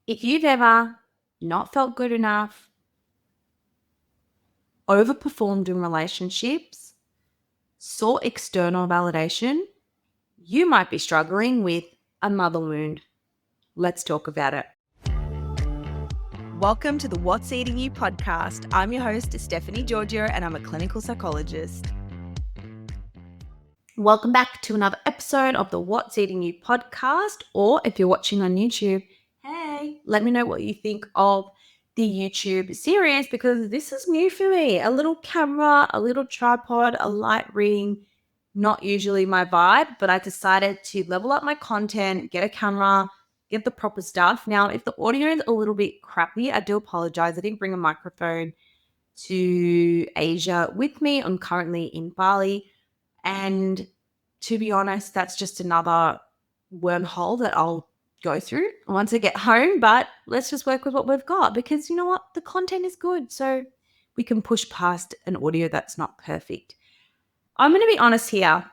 If you've ever not felt good enough, overperformed in relationships, sought external validation, you might be struggling with a mother wound. Let's talk about it. Welcome to the What's Eating You podcast. I'm your host, Stephanie Giorgio, and I'm a clinical psychologist. Welcome back to another episode of the What's Eating You podcast, or if you're watching on YouTube, hey, let me know what you think of the YouTube series because this is new for me. A little camera, a little tripod, a light ring, not usually my vibe, but I decided to level up my content, get a camera, get the proper stuff. Now, if the audio is a little bit crappy, I do apologize. I didn't bring a microphone to Asia with me. I'm currently in Bali. And to be honest, that's just another wormhole that I'll go through once I get home. But let's just work with what we've got because you know what? The content is good. So we can push past an audio that's not perfect. I'm going to be honest here.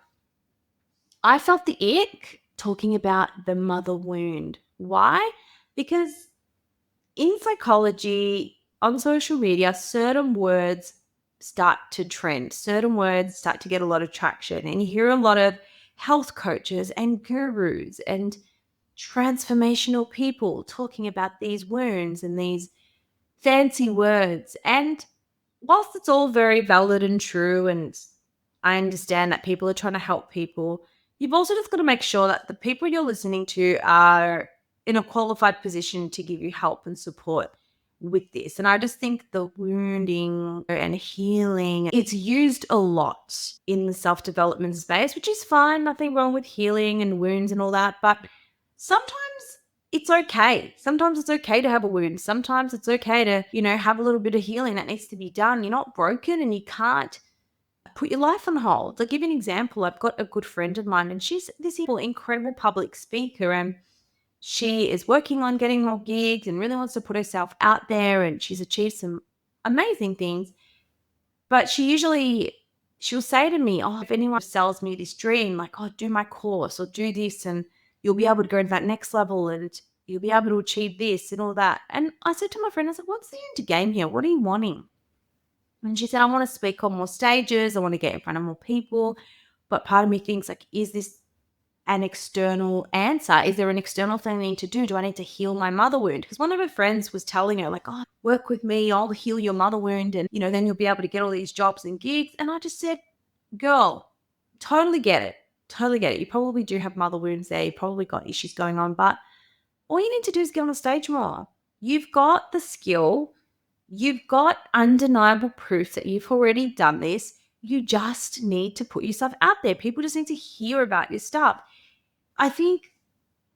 I felt the ick talking about the mother wound. Why? Because in psychology, on social media, certain words start to trend. Certain words start to get a lot of traction. And you hear a lot of health coaches and gurus and transformational people talking about these wounds and these fancy words. And whilst it's all very valid and true, and I understand that people are trying to help people, you've also just got to make sure that the people you're listening to are in a qualified position to give you help and support with this. And I just think the wounding and healing, it's used a lot in the self-development space, which is fine. Nothing wrong with healing and wounds and all that. But sometimes it's okay. Sometimes it's okay to have a wound. Sometimes it's okay to, have a little bit of healing that needs to be done. You're not broken and you can't put your life on hold. I'll give you an example. I've got a good friend of mine and she's this incredible public speaker and she is working on getting more gigs and really wants to put herself out there and she's achieved some amazing things. But she'll say to me, oh, if anyone sells me this dream, like, oh, do my course or do this and you'll be able to go to that next level and you'll be able to achieve this and all that. And I said to my friend, I said, what's the end game here? What are you wanting? And she said, I want to speak on more stages. I want to get in front of more people. But part of me thinks, like, is this an external answer? Is there an external thing I need to do? Do I need to heal my mother wound? Because one of her friends was telling her, like, oh, work with me. I'll heal your mother wound. And, then you'll be able to get all these jobs and gigs. And I just said, girl, totally get it. Totally get it. You probably do have mother wounds there. You probably got issues going on. But all you need to do is get on a stage more. You've got the skill. You've got undeniable proof that you've already done this. You just need to put yourself out there. People just need to hear about your stuff. I think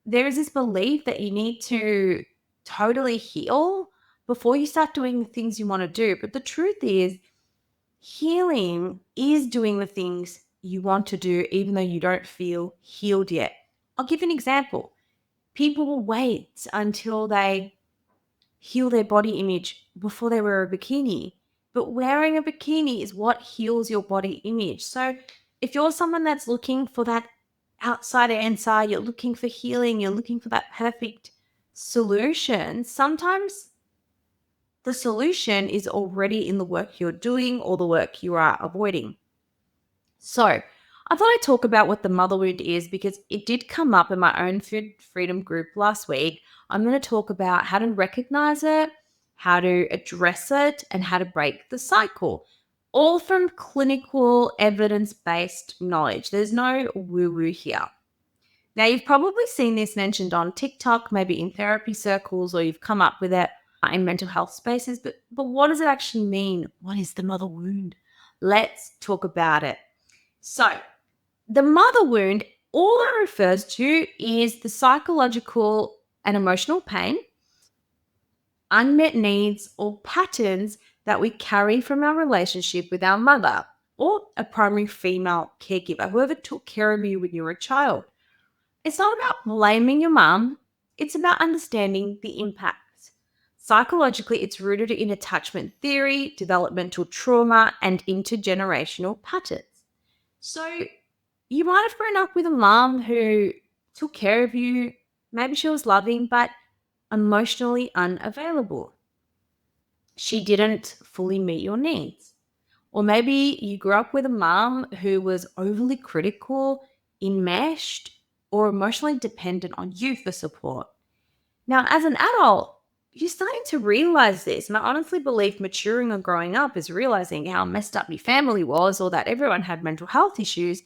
there is this belief that you need to totally heal before you start doing the things you want to do. But the truth is, healing is doing the things you want to do, even though you don't feel healed yet. I'll give you an example. People will wait until they heal their body image before they wear a bikini. But wearing a bikini is what heals your body image. So if you're someone that's looking for that outside answer, you're looking for healing, you're looking for that perfect solution, sometimes the solution is already in the work you're doing or the work you are avoiding. So I thought I'd talk about what the mother wound is because it did come up in my own food freedom group last week. I'm going to talk about how to recognize it, how to address it, and how to break the cycle. All from clinical evidence-based knowledge. There's no woo-woo here. Now, you've probably seen this mentioned on TikTok, maybe in therapy circles, or you've come up with it in mental health spaces. But what does it actually mean? What is the mother wound? Let's talk about it. So, the mother wound, all it refers to is the psychological and emotional pain, unmet needs, or patterns that we carry from our relationship with our mother or a primary female caregiver, whoever took care of you when you were a child. It's not about blaming your mum, it's about understanding the impacts. Psychologically, it's rooted in attachment theory, developmental trauma, and intergenerational patterns. So you might have grown up with a mum who took care of you. Maybe she was loving, but emotionally unavailable. She didn't fully meet your needs. Or maybe you grew up with a mom who was overly critical, enmeshed, or emotionally dependent on you for support. Now, as an adult, you're starting to realize this. And I honestly believe maturing or growing up is realizing how messed up your family was, or that everyone had mental health issues.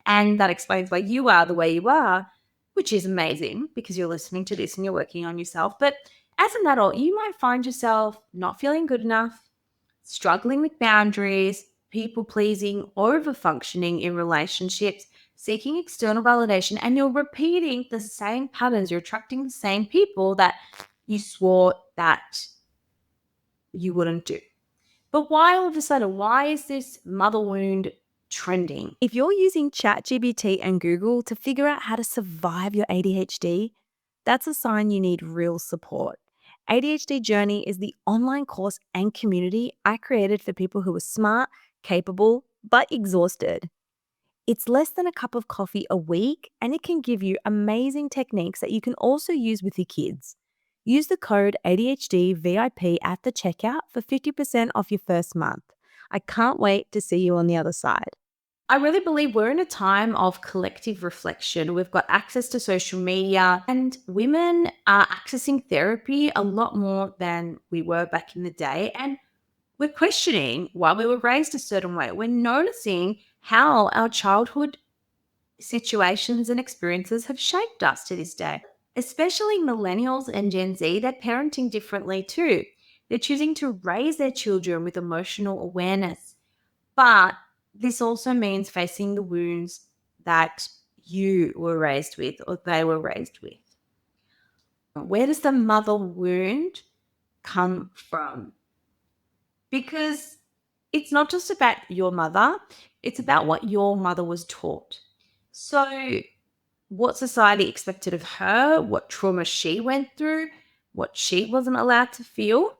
And that explains why you are the way you are, which is amazing because you're listening to this and you're working on yourself. But as an adult, you might find yourself not feeling good enough, struggling with boundaries, people pleasing, over functioning in relationships, seeking external validation, and you're repeating the same patterns. You're attracting the same people that you swore that you wouldn't do. But why all of a sudden? Why is this mother wound trending? If you're using ChatGPT and Google to figure out how to survive your ADHD, that's a sign you need real support. ADHD Journey is the online course and community I created for people who are smart, capable, but exhausted. It's less than a cup of coffee a week, and it can give you amazing techniques that you can also use with your kids. Use the code ADHD VIP at the checkout for 50% off your first month. I can't wait to see you on the other side. I really believe we're in a time of collective reflection. We've got access to social media, and women are accessing therapy a lot more than we were back in the day. And we're questioning why we were raised a certain way. We're noticing how our childhood situations and experiences have shaped us to this day. Especially millennials and Gen Z, they're parenting differently too. They're choosing to raise their children with emotional awareness. But this also means facing the wounds that you were raised with or they were raised with. Where does the mother wound come from? Because it's not just about your mother, it's about what your mother was taught. So, what society expected of her, what trauma she went through, what she wasn't allowed to feel.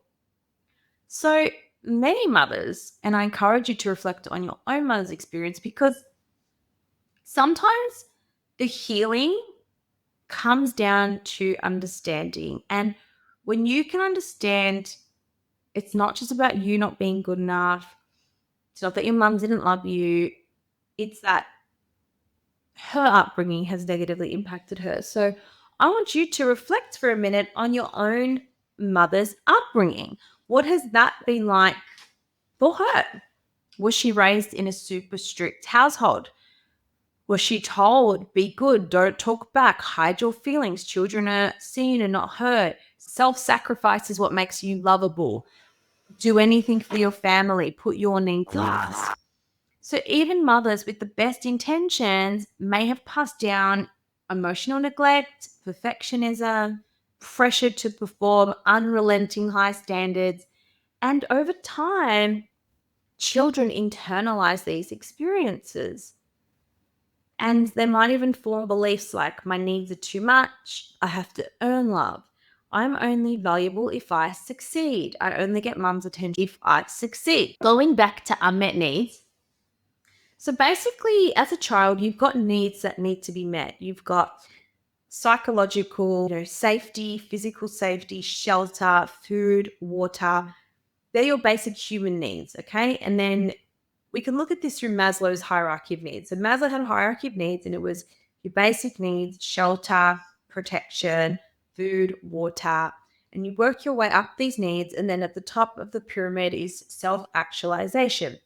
So, many mothers, and I encourage you to reflect on your own mother's experience, because sometimes the healing comes down to understanding. And when you can understand, it's not just about you not being good enough, it's not that your mum didn't love you, it's that her upbringing has negatively impacted her. So I want you to reflect for a minute on your own mother's upbringing. What has that been like for her? Was she raised in a super strict household? Was she told, be good, don't talk back, hide your feelings, children are seen and not heard, self-sacrifice is what makes you lovable, do anything for your family, put your needs last? So even mothers with the best intentions may have passed down emotional neglect, perfectionism, pressure to perform, unrelenting high standards. And over time, children internalize these experiences. And they might even form beliefs like, my needs are too much, I have to earn love, I'm only valuable if I succeed, I only get mum's attention if I succeed. Going back to unmet needs. So basically, as a child, you've got needs that need to be met. You've got psychological, safety, physical safety, shelter, food, water. They're your basic human needs, okay? And then we can look at this through Maslow's hierarchy of needs. So Maslow had a hierarchy of needs, and it was your basic needs, shelter, protection, food, water, and you work your way up these needs. And then at the top of the pyramid is self-actualization.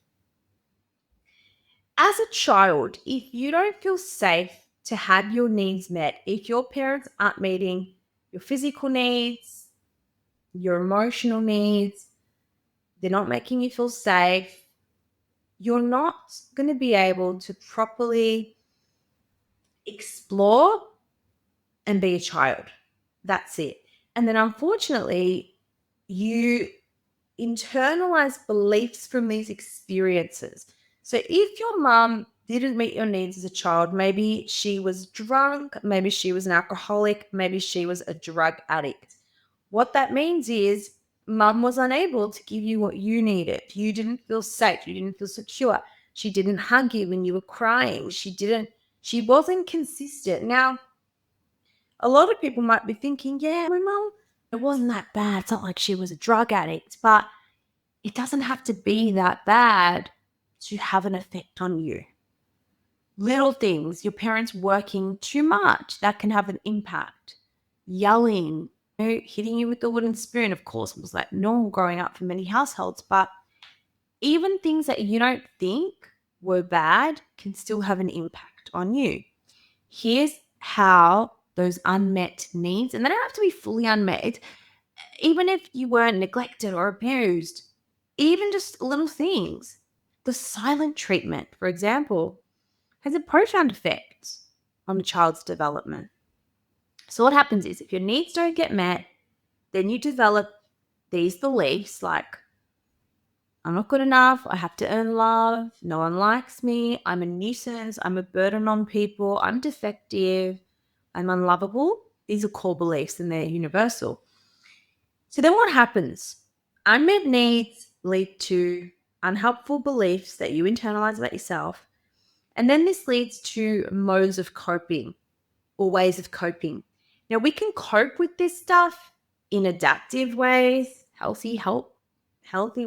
As a child, if you don't feel safe to have your needs met, if your parents aren't meeting your physical needs, your emotional needs, they're not making you feel safe, you're not going to be able to properly explore and be a child. That's it. And then unfortunately, you internalize beliefs from these experiences. So if your mum didn't meet your needs as a child, maybe she was drunk, maybe she was an alcoholic, maybe she was a drug addict. What that means is mum was unable to give you what you needed. You didn't feel safe. You didn't feel secure. She didn't hug you when you were crying. She wasn't consistent. Now, a lot of people might be thinking, yeah, my mum it wasn't that bad. It's not like she was a drug addict, but it doesn't have to be that bad to have an effect on you. Little things, your parents working too much, that can have an impact. Yelling, hitting you with the wooden spoon, of course, was like normal growing up for many households, but even things that you don't think were bad can still have an impact on you. Here's how those unmet needs, and they don't have to be fully unmet, even if you weren't neglected or abused, even just little things. The silent treatment, for example, has a profound effect on a child's development. So what happens is if your needs don't get met, then you develop these beliefs like, I'm not good enough, I have to earn love, no one likes me, I'm a nuisance, I'm a burden on people, I'm defective, I'm unlovable. These are core beliefs and they're universal. So then what happens? Unmet needs lead to unhelpful beliefs that you internalize about yourself. And then this leads to modes of coping or ways of coping. Now, we can cope with this stuff in adaptive ways, healthy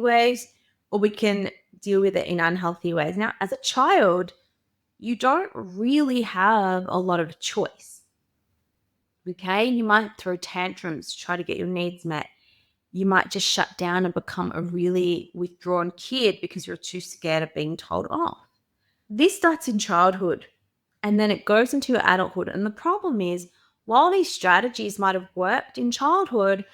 ways, or we can deal with it in unhealthy ways. Now, as a child, you don't really have a lot of choice. Okay, you might throw tantrums to try to get your needs met. You might just shut down and become a really withdrawn kid because you're too scared of being told off. This starts in childhood and then it goes into your adulthood. And the problem is, while these strategies might have worked in childhood,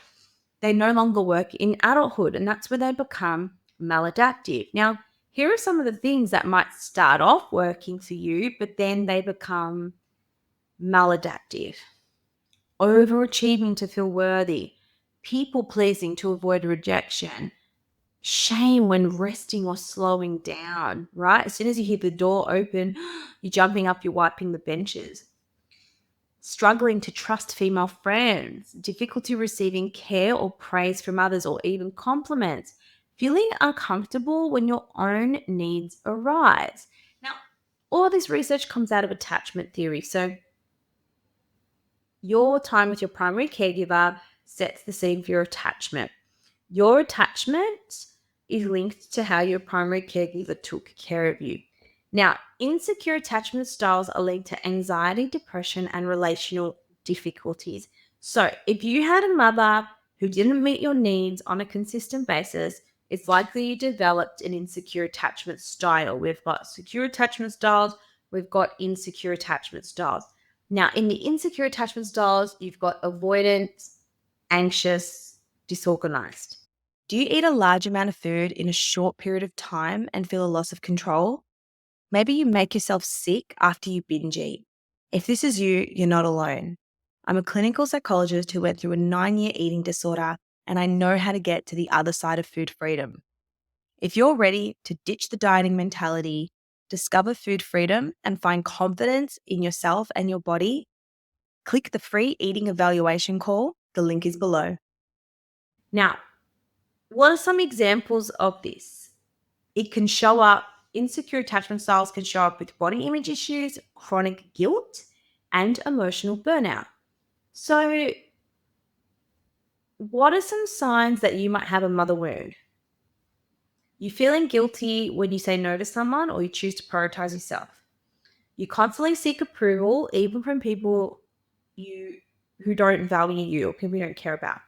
they no longer work in adulthood. And that's where they become maladaptive. Now, here are some of the things that might start off working for you, but then they become maladaptive. Overachieving to feel worthy, people pleasing to avoid rejection, shame when resting or slowing down, right? As soon as you hear the door open, you're jumping up, you're wiping the benches. Struggling to trust female friends, difficulty receiving care or praise from others or even compliments, feeling uncomfortable when your own needs arise. Now, all this research comes out of attachment theory. So, your time with your primary caregiver sets the scene for your attachment. Your attachment is linked to how your primary caregiver took care of you. Now, insecure attachment styles are linked to anxiety, depression, and relational difficulties. So, if you had a mother who didn't meet your needs on a consistent basis, it's likely you developed an insecure attachment style. We've got secure attachment styles, we've got insecure attachment styles. Now, in the insecure attachment styles, you've got avoidant, anxious, disorganized. Do you eat a large amount of food in a short period of time and feel a loss of control? Maybe you make yourself sick after you binge eat. If this is you, you're not alone. I'm a clinical psychologist who went through a 9-year eating disorder, and I know how to get to the other side of food freedom. If you're ready to ditch the dieting mentality, discover food freedom, and find confidence in yourself and your body, click the free eating evaluation call. The link is below. Now, what are some examples of this? It can show up, insecure attachment styles can show up with body image issues, chronic guilt, and emotional burnout. So, what are some signs that you might have a mother wound? You feeling guilty when you say no to someone or you choose to prioritize yourself. You constantly seek approval, even from people who don't value you or people you don't care about.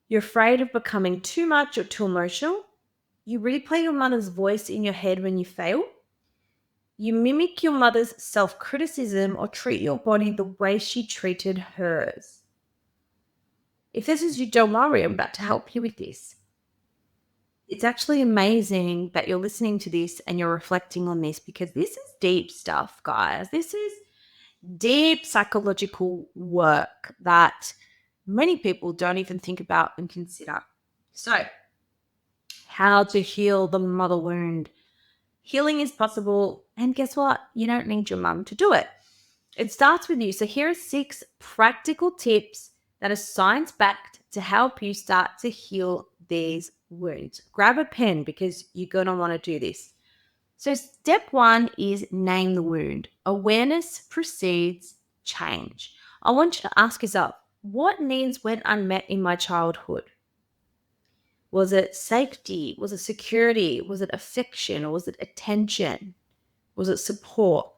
You're afraid of becoming too much or too emotional. You replay your mother's voice in your head when you fail. You mimic your mother's self-criticism or treat your body the way she treated hers. If this is you, don't worry, I'm about to help you with this. It's actually amazing that you're listening to this and you're reflecting on this because this is deep stuff, guys. This is deep psychological work that many people don't even think about and consider. So, how to heal the mother wound. Healing is possible, and guess what? You don't need your mum to do it. It starts with you. So here are 6 practical tips that are science-backed to help you start to heal these wounds. Grab a pen because you're going to want to do this. So step 1 is name the wound. Awareness precedes change. I want you to ask yourself, What needs went unmet in my childhood? Was it safety? Was it security? Was it affection? Or was it attention? Was it support?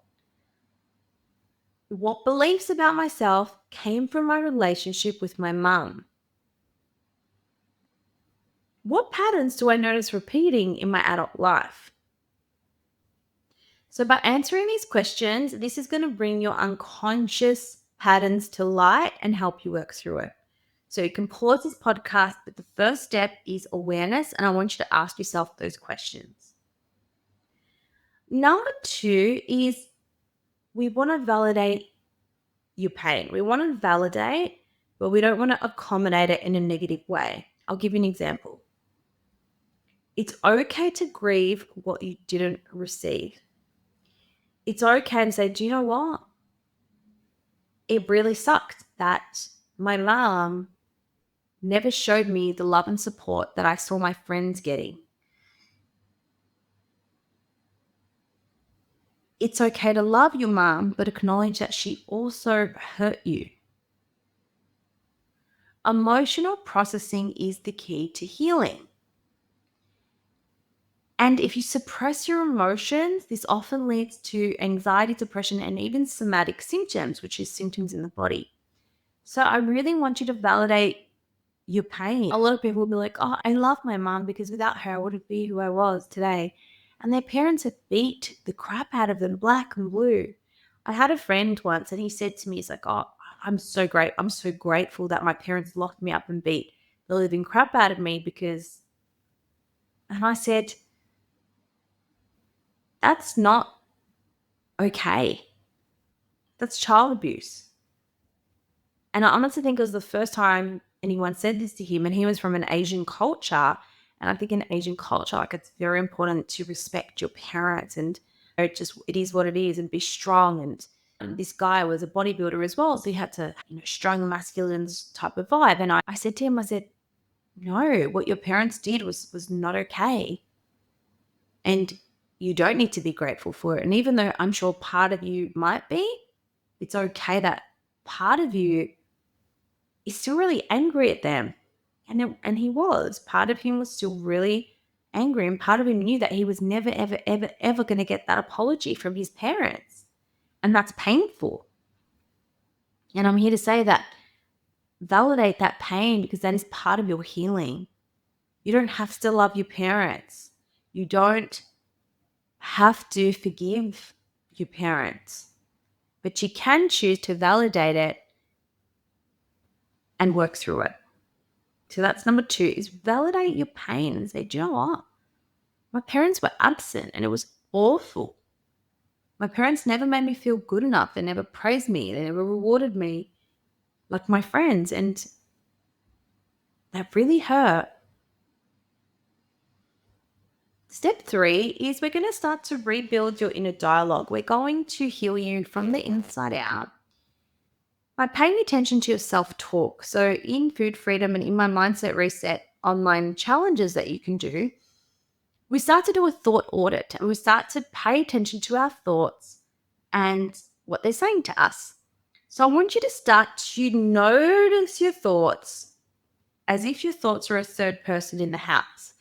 What beliefs about myself came from my relationship with my mum? What patterns do I notice repeating in my adult life? So, by answering these questions, this is going to bring your unconscious patterns to light and help you work through it. So, you can pause this podcast, but the first step is awareness, and I want you to ask yourself those questions. Number 2 is we want to validate your pain. We want to validate, but we don't want to accommodate it in a negative way. I'll give you an example. It's okay to grieve what you didn't receive. It's okay to say, do you know what? It really sucked that my mom never showed me the love and support that I saw my friends getting. It's okay to love your mom, but acknowledge that she also hurt you. Emotional processing is the key to healing. And if you suppress your emotions, this often leads to anxiety, depression, and even somatic symptoms, which is symptoms in the body. So I really want you to validate your pain. A lot of people will be like, oh, I love my mom because without her, I wouldn't be who I was today. And their parents have beat the crap out of them, black and blue. I had a friend once and he said to me, he's like, oh, I'm so grateful that my parents locked me up and beat the living crap out of me because, and I said, that's not okay. That's child abuse. And I honestly think it was the first time anyone said this to him, and he was from an Asian culture. And I think in Asian culture, like it's very important to respect your parents and just it is what it is and be strong. And this guy was a bodybuilder as well, so he had to, strong masculine type of vibe. And I said to him, I said, no, what your parents did was not okay. And you don't need to be grateful for it. And even though I'm sure part of you might be, it's okay that part of you is still really angry at them. And he was. Part of him was still really angry. And part of him knew that he was never, ever, ever, ever going to get that apology from his parents. And that's painful. And I'm here to say that validate that pain because that is part of your healing. You don't have to love your parents. You don't have to forgive your parents. But you can choose to validate it and work through it. So that's number 2 is validate your pain and say, do you know what? My parents were absent and it was awful. My parents never made me feel good enough. They never praised me. They never rewarded me like my friends. And that really hurt. Step 3 is we're going to start to rebuild your inner dialogue. We're going to heal you from the inside out by paying attention to your self-talk. So in Food Freedom and in my Mindset Reset online challenges that you can do, we start to do a thought audit and we start to pay attention to our thoughts and what they're saying to us. So I want you to start to notice your thoughts as if your thoughts are a third person in the house.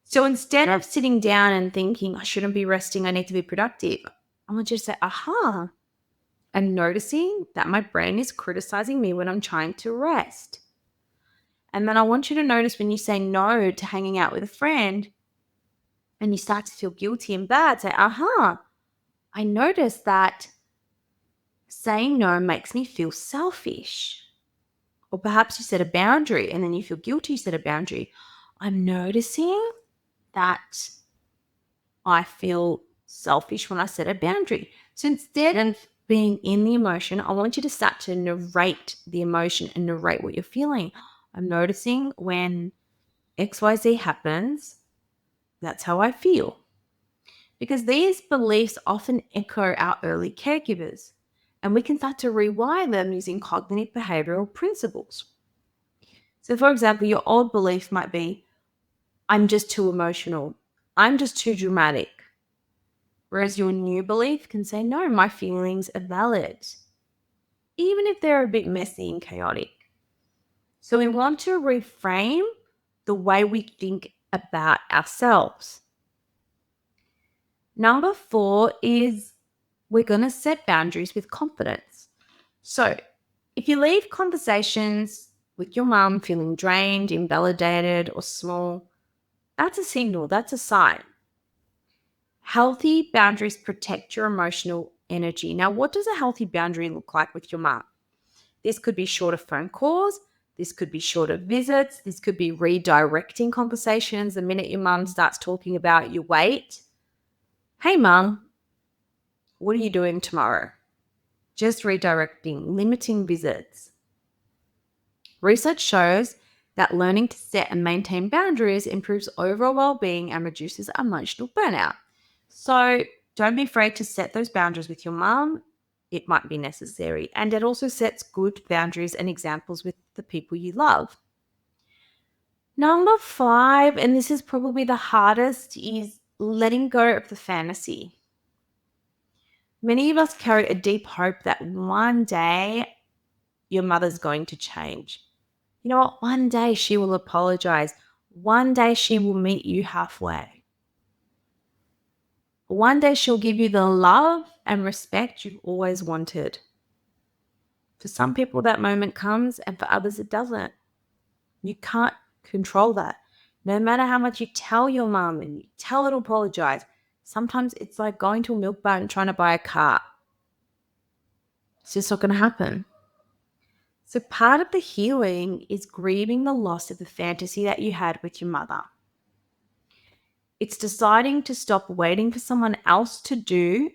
So instead of sitting down and thinking, I shouldn't be resting, I need to be productive, I want you to say, aha, I'm noticing that my brain is criticizing me when I'm trying to rest. And then I want you to notice when you say no to hanging out with a friend and you start to feel guilty and bad, say, aha, I noticed that saying no makes me feel selfish. Or perhaps you set a boundary and then you feel guilty you set a boundary. I'm noticing that I feel selfish when I set a boundary. So instead of being in the emotion, I want you to start to narrate the emotion and narrate what you're feeling. I'm noticing when XYZ happens, that's how I feel. Because these beliefs often echo our early caregivers, and we can start to rewire them using cognitive behavioral principles. So, for example, your old belief might be, I'm just too emotional, I'm just too dramatic. Whereas your new belief can say, no, my feelings are valid. even if they're a bit messy and chaotic. So we want to reframe the way we think about ourselves. Number 4 is we're going to set boundaries with confidence. So if you leave conversations with your mum feeling drained, invalidated, or small, that's a signal, that's a sign. Healthy boundaries protect your emotional energy. Now, what does a healthy boundary look like with your mum? This could be shorter phone calls. This could be shorter visits. This could be redirecting conversations the minute your mum starts talking about your weight. Hey, mum, what are you doing tomorrow? Just redirecting, limiting visits. Research shows that learning to set and maintain boundaries improves overall well-being and reduces emotional burnout. So don't be afraid to set those boundaries with your mum. It might be necessary. And it also sets good boundaries and examples with the people you love. Number 5, and this is probably the hardest, is letting go of the fantasy. Many of us carry a deep hope that one day your mother's going to change. You know what? One day she will apologize. One day she will meet you halfway. One day she'll give you the love and respect you've always wanted. For some people, that moment comes, and for others, it doesn't. You can't control that. No matter how much you tell your mum and you tell her to apologize, sometimes it's like going to a milk bar and trying to buy a car. It's just not going to happen. So part of the healing is grieving the loss of the fantasy that you had with your mother. It's deciding to stop waiting for someone else to do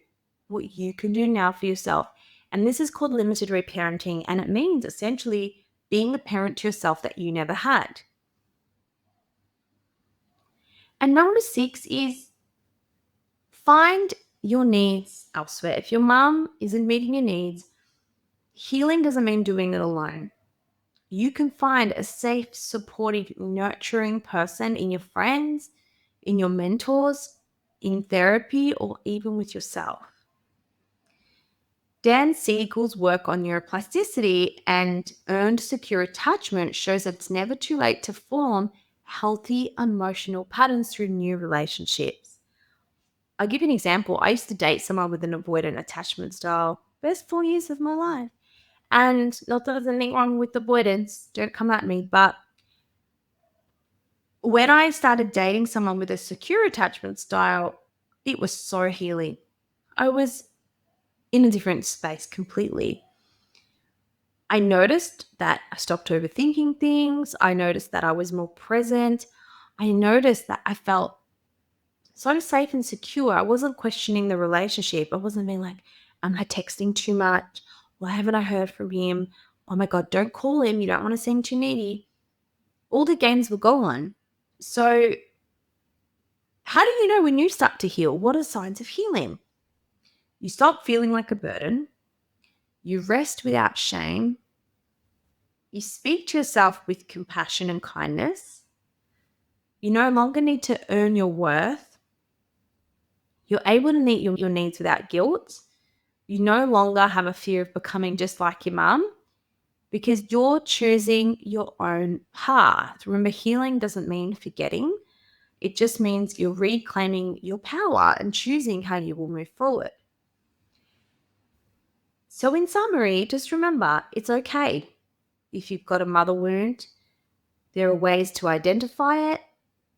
what you can do now for yourself. And this is called limited reparenting, and it means essentially being the parent to yourself that you never had. And number 6 is find your needs elsewhere. If your mom isn't meeting your needs, healing doesn't mean doing it alone. You can find a safe, supportive, nurturing person in your friends, in your mentors, in therapy, or even with yourself. Dan Siegel's work on neuroplasticity and earned secure attachment shows that it's never too late to form healthy emotional patterns through new relationships. I'll give you an example. I used to date someone with an avoidant attachment style. Best 4 years of my life. And not that there's anything wrong with avoidance, don't come at me, but when I started dating someone with a secure attachment style, it was so healing. I was in a different space completely. I noticed that I stopped overthinking things. I noticed that I was more present. I noticed that I felt so safe and secure. I wasn't questioning the relationship. I wasn't being like, am I texting too much? Why haven't I heard from him? Oh my God, don't call him. You don't want to seem too needy. All the games were gone. So how do you know when you start to heal? What are signs of healing? You stop feeling like a burden. You rest without shame. You speak to yourself with compassion and kindness. You no longer need to earn your worth. You're able to meet your needs without guilt. You no longer have a fear of becoming just like your mum because you're choosing your own path. Remember, healing doesn't mean forgetting. It just means you're reclaiming your power and choosing how you will move forward. So in summary, just remember, it's okay if you've got a mother wound. There are ways to identify it.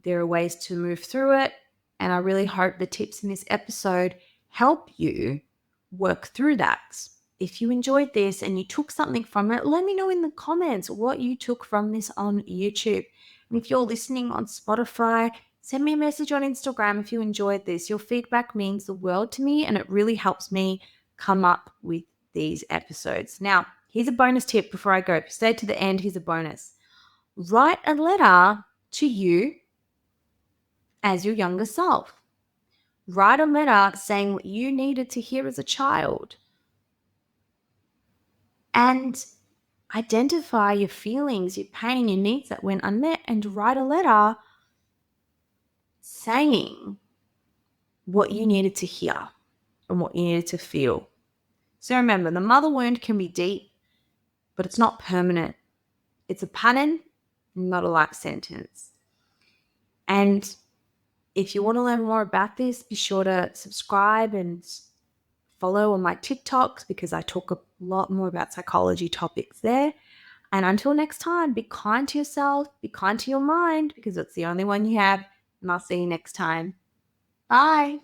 There are ways to move through it. And I really hope the tips in this episode help you work through that. If you enjoyed this and you took something from it, let me know in the comments what you took from this on YouTube. And if you're listening on Spotify, send me a message on Instagram if you enjoyed this. Your feedback means the world to me and it really helps me come up with these episodes. Now, here's a bonus tip before I go. If you stay to the end, here's a bonus. Write a letter to you as your younger self. Write a letter saying what you needed to hear as a child. And identify your feelings, your pain, your needs that went unmet, and write a letter saying what you needed to hear and what you needed to feel. So remember, the mother wound can be deep but it's not permanent. It's a pattern, not a life sentence. And if you want to learn more about this, be sure to subscribe and follow on my TikToks because I talk a lot more about psychology topics there. And until next time, be kind to yourself, be kind to your mind because it's the only one you have. And I'll see you next time. Bye.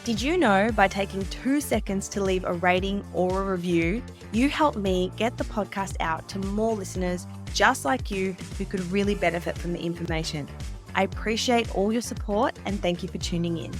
Did you know by taking 2 seconds to leave a rating or a review, you help me get the podcast out to more listeners just like you who could really benefit from the information? I appreciate all your support and thank you for tuning in.